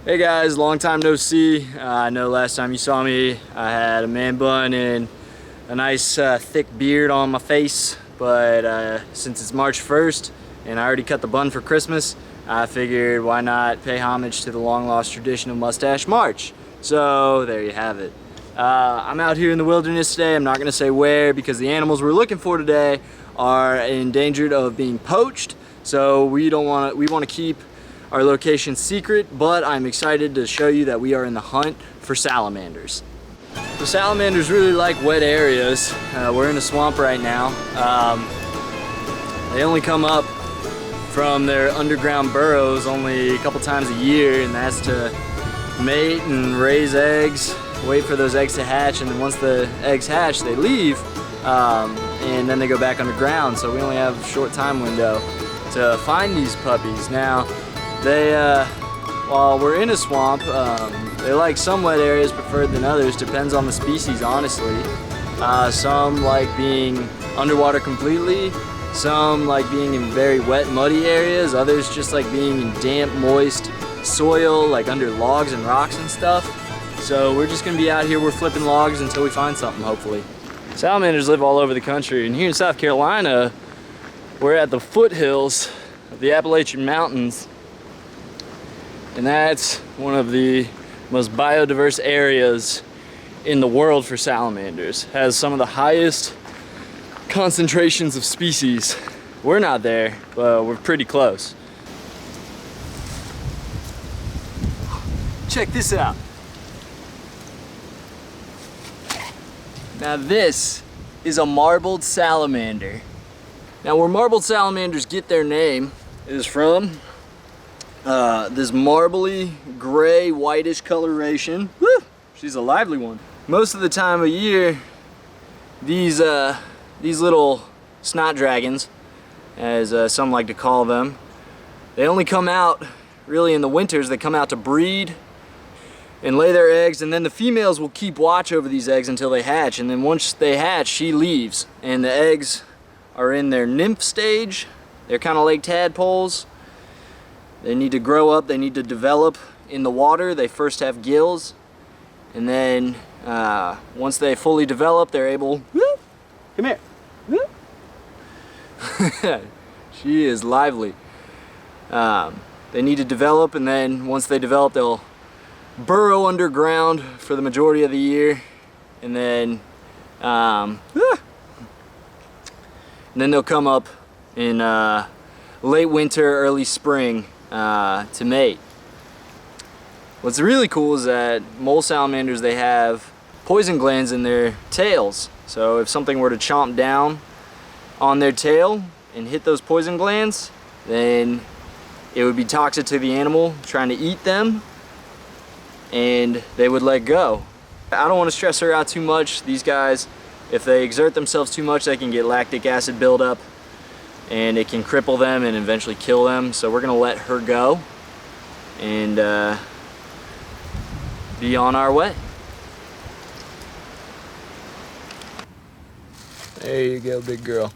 Hey guys, long time no see. I know last time you saw me I had a man bun and a nice thick beard on my face, but since it's March 1st and I already cut the bun for Christmas, I figured why not pay homage to the long lost tradition of Mustache March. So there you have it. I'm out here in the wilderness today. I'm not going to say where because the animals we're looking for today are endangered of being poached, so we want to keep our location secret, but I'm excited to show you that we are in the hunt for salamanders. The salamanders really like wet areas. We're in a swamp right now. They only come up from their underground burrows only a couple times a year, and that's to mate and raise eggs, wait for those eggs to hatch, and then once the eggs hatch, they leave, and then they go back underground, so we only have a short time window to find these puppies. Now, they, while we're in a swamp, they like some wet areas preferred than others, depends on the species, honestly. Some like being underwater completely, some like being in very wet, muddy areas, others just like being in damp, moist soil, like under logs and rocks and stuff. So we're just gonna be out here, we're flipping logs until we find something, hopefully. Salamanders live all over the country, and here in South Carolina, we're at the foothills of the Appalachian Mountains. And that's one of the most biodiverse areas in the world for salamanders. Has some of the highest concentrations of species. We're not there, but we're pretty close. Check this out. Now this is a marbled salamander. Now where marbled salamanders get their name is from this marbly, gray, whitish coloration. Woo! She's a lively one. Most of the time of year, these little snot dragons, as some like to call them, they only come out really in the winters. They come out to breed and lay their eggs, and then the females will keep watch over these eggs until they hatch, and then once they hatch, she leaves, and the eggs are in their nymph stage. They're kind of like tadpoles. They need to grow up, they need to develop in the water. They first have gills, and then once they fully develop, they're able, whoop, come here, whoop. She is lively. They need to develop, and then once they develop, they'll burrow underground for the majority of the year, and then they'll come up in late winter, early spring to mate. What's really cool is that mole salamanders, they have poison glands in their tails. So if something were to chomp down on their tail and hit those poison glands, then it would be toxic to the animal trying to eat them, and they would let go. I don't want to stress her out too much. These guys, if they exert themselves too much, they can get lactic acid buildup, and it can cripple them and eventually kill them. So we're gonna let her go and be on our way. There you go, big girl.